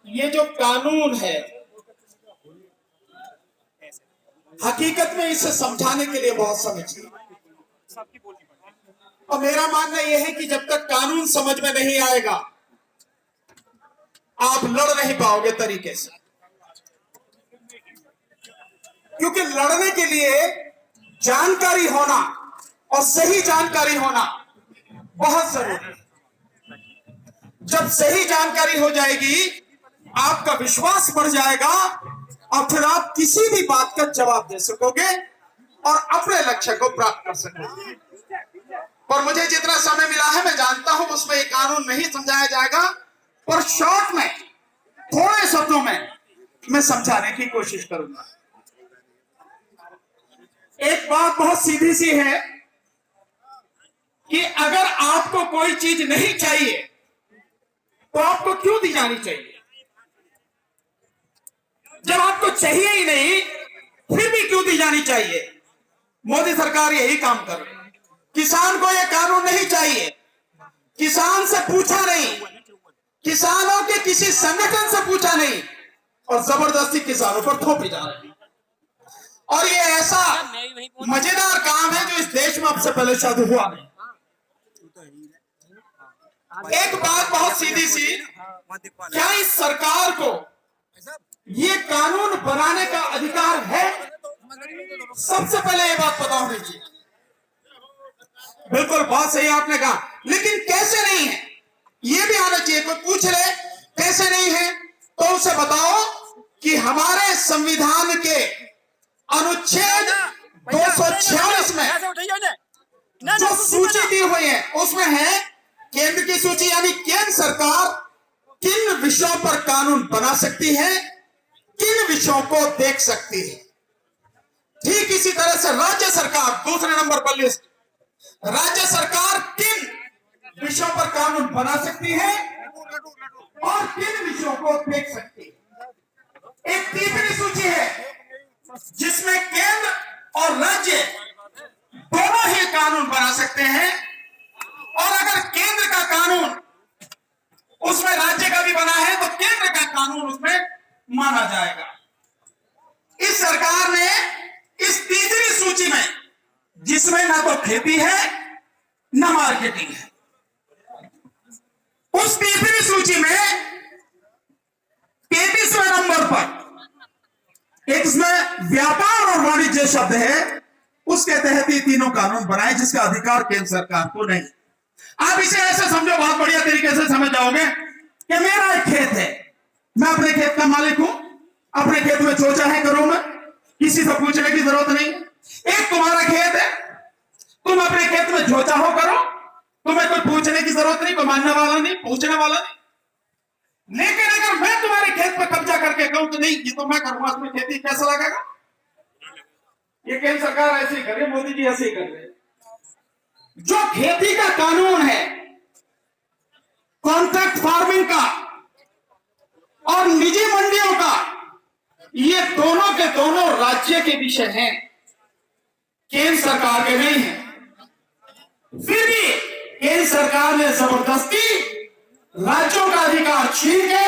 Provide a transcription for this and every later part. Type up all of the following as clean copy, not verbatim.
ये जो कानून है, हकीकत में इसे समझाने के लिए बहुत समय चाहिए। और मेरा मानना यह है कि जब तक कानून समझ में नहीं आएगा, आप लड़ नहीं पाओगे तरीके से। क्योंकि लड़ने के लिए जानकारी होना और सही जानकारी होना बहुत जरूरी है। जब सही जानकारी हो जाएगी, आपका विश्वास बढ़ जाएगा और फिर आप किसी भी बात का जवाब दे सकोगे और अपने लक्ष्य को प्राप्त कर सकोगे। और मुझे जितना समय मिला है, मैं जानता हूं उसमें ये कानून नहीं समझाया जाएगा, पर शॉर्ट में थोड़े शब्दों में मैं समझाने की कोशिश करूंगा। एक बात बहुत सीधी सी है कि अगर आपको कोई चीज नहीं चाहिए तो आपको क्यों दी जानी चाहिए? जब आपको चाहिए ही नहीं, फिर भी क्यों दी जानी चाहिए? मोदी सरकार यही काम कर रही है। किसान को यह कानून नहीं चाहिए, किसान से पूछा नहीं, किसानों के किसी संगठन से पूछा नहीं, और जबरदस्ती किसानों पर थोपी जा रही है। और ये ऐसा मजेदार काम है जो इस देश में अब से पहले शायद हुआ नहीं। एक बात बहुत सीधी सी, क्या इस सरकार को ये कानून बनाने का अधिकार है? सबसे पहले ये बात पता होनी चाहिए। बिल्कुल बहुत सही आपने कहा, लेकिन कैसे नहीं है ये भी आना चाहिए। कोई पूछ ले कैसे नहीं है, तो उसे बताओ कि हमारे संविधान के अनुच्छेद 246 में जो सूची दी हुई है, उसमें है केंद्र की सूची, यानी केंद्र सरकार किन विषयों पर कानून बना सकती है, किन विषयों को देख सकती है। ठीक इसी तरह से राज्य सरकार दूसरे नंबर पर लिस्ट, राज्य सरकार किन विषयों पर कानून बना सकती है और किन विषयों को देख सकती है। एक तीसरी सूची है जिसमें केंद्र और राज्य दोनों ही कानून बना सकते हैं, और अगर केंद्र का कानून उसमें राज्य का भी बना है तो केंद्र का कानून उसमें माना जाएगा। इस सरकार ने इस तीसरी सूची में, जिसमें ना तो खेती है ना मार्केटिंग है, उस तीसरी सूची में 33वें नंबर पर एक इसमें व्यापार और वाणिज्य शब्द है, उसके तहत ये तीनों कानून बनाए जिसका अधिकार केंद्र सरकार को नहीं। आप इसे ऐसे समझो, बहुत बढ़िया तरीके से समझ जाओगे कि मेरा एक खेत है, मैं अपने खेत का मालिक हूं, अपने खेत में जो चाहे करूं, मैं किसी से पूछने की जरूरत नहीं। एक तुम्हारा खेत है, तुम अपने खेत में जो चाहो करो, तुम्हें कोई पूछने की जरूरत नहीं, कोई मानने वाला नहीं, पूछने वाला नहीं। लेकिन अगर मैं तुम्हारे खेत पर कब्जा करके कहूं तो नहीं, ये तो मैं करूंगा, उसमें खेती कैसा लगेगा? ये केंद्र सरकार ऐसे ही कर रही है, मोदी जी ऐसे ही कर रहे हैं। जो खेती का कानून है, कॉन्ट्रैक्ट फार्मिंग का और निजी मंडियों का, ये दोनों के दोनों राज्य के विषय हैं, केंद्र सरकार के नहीं है। फिर भी केंद्र सरकार ने जबरदस्ती राज्यों का अधिकार छीन के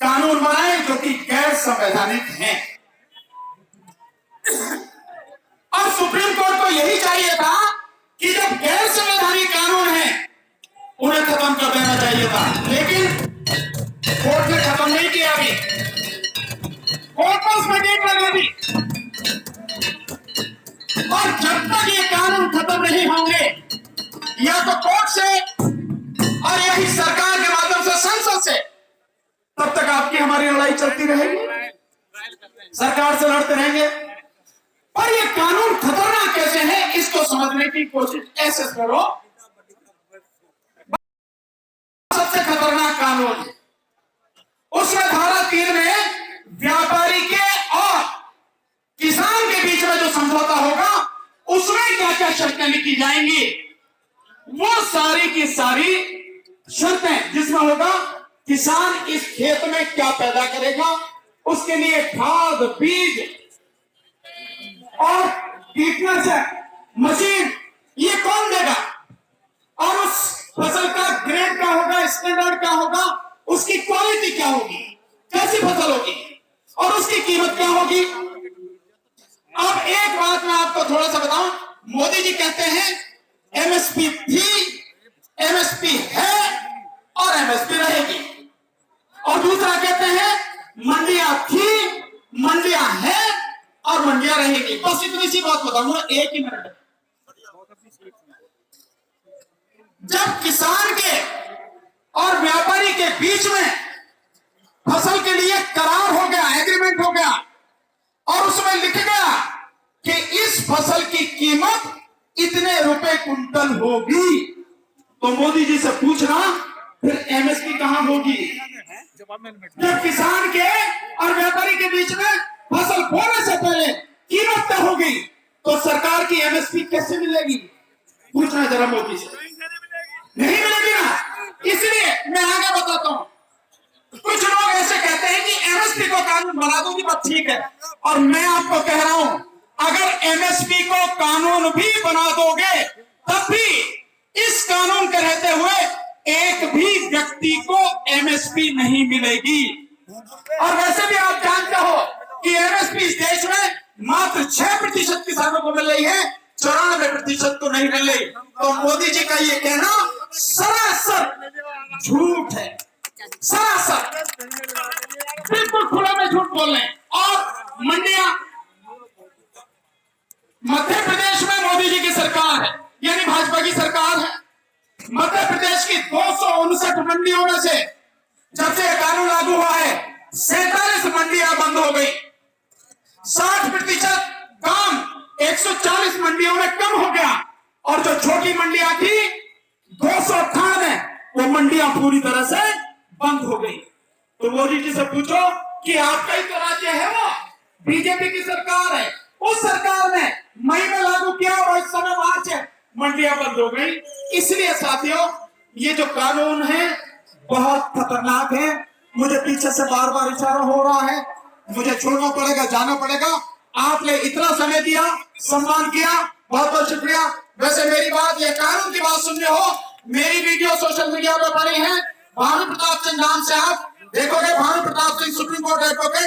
कानून बनाए जो कि गैर संवैधानिक हैं। और सुप्रीम कोर्ट को यही चाहिए था कि जब गैर संवैधानिक कानून है उन्हें खत्म कर देना चाहिए था, लेकिन कोर्ट ने खत्म नहीं किया। अभी कोर्ट में उसमें डेट लगा दी, और जब तक ये कानून खत्म नहीं होंगे, या तो कोर्ट से और यही सरकार के माध्यम से संसद से, तब तक आपकी हमारी लड़ाई चलती रहेगी, सरकार से लड़ते रहेंगे। और ये कानून खतरनाक कैसे है, इसको समझने की कोशिश ऐसे करो। सबसे खतरनाक कानून है, उसमें धारा 3 में व्यापारी के और किसान के बीच में जो समझौता होगा, उसमें क्या क्या शर्तें लिखी जाएंगी, वो सारी की सारी शर्तें, जिसमें होगा किसान इस खेत में क्या पैदा करेगा, उसके लिए खाद, बीज और कीटनाशक, मशीन ये कौन देगा, और उस फसल का ग्रेड क्या होगा, स्टैंडर्ड क्या होगा, उसकी क्वालिटी क्या होगी, कैसी फसल होगी और उसकी कीमत क्या होगी। अब एक बात मैं आपको थोड़ा सा बताऊं, मोदी जी कहते हैं एमएसपी थी, एमएसपी है और एमएसपी रहेगी, और दूसरा कहते हैं मंडियां थी, मंडियां हैं और मंडियां रहेगी। बस इतनी सी बात बताऊंगा एक ही मिनट। जब किसान के और व्यापारी के बीच में फसल के लिए करार हो गया, एग्रीमेंट हो गया, और उसमें लिख गया कि इस फसल की कीमत इतने रुपए कुंटल होगी, तो मोदी जी से पूछना फिर एमएसपी कहां होगी। जब किसान के और व्यापारी के बीच में फसल बोने से पहले कीमत तय होगी, तो सरकार की एमएसपी कैसे मिलेगी, पूछना जरा मोदी से। नहीं मिलेगी ना। इसलिए मैं आगे बताता हूं, कुछ लोग ऐसे कहते हैं कि एमएसपी को कानून बना दो, बात ठीक है, और मैं आपको कह रहा हूं अगर एमएसपी को कानून भी बना दोगे तब भी इस कानून के रहते हुए एक भी व्यक्ति को एमएसपी नहीं मिलेगी। और वैसे भी आप जानते हो कि एमएसपी इस देश में मात्र 6% किसानों को मिल रही है, 94% को नहीं मिल रही। तो मोदी जी का ये कहना सरासर झूठ है, सरासर बिल्कुल खुला में झूठ बोल रहे हैं। और मंडियां, मध्य प्रदेश में मोदी जी की सरकार है, यानी भाजपा की सरकार है। मध्य प्रदेश की 259 मंडियों में से जब से कानून लागू हुआ है 47 मंडियां बंद हो गई। 60% काम 140 मंडियों में कम हो गया, और जो छोटी मंडियां थी 298 वो मंडियां पूरी तरह से बंद हो गई। तो मोदी जी से पूछो कि आपका ही तो राज्य है, वो बीजेपी की सरकार है, उस सरकार ने मई में लागू किया और इस समय मार्च है, मंडियां बंद हो गई। इसलिए साथियों ये जो कानून है बहुत खतरनाक है। मुझे पीछे से बार बार इशारा हो रहा है, मुझे छोड़ना पड़ेगा, जाना पड़ेगा। आपने इतना समय दिया, सम्मान किया, बहुत बहुत शुक्रिया। वैसे मेरी बात, ये कानून की बात सुन रहे हो, मेरी वीडियो सोशल मीडिया पर पड़ी है, भानु प्रताप सिंह नाम से आप देखोगे, भानु प्रताप सिंह सुप्रीम कोर्ट देखोगे,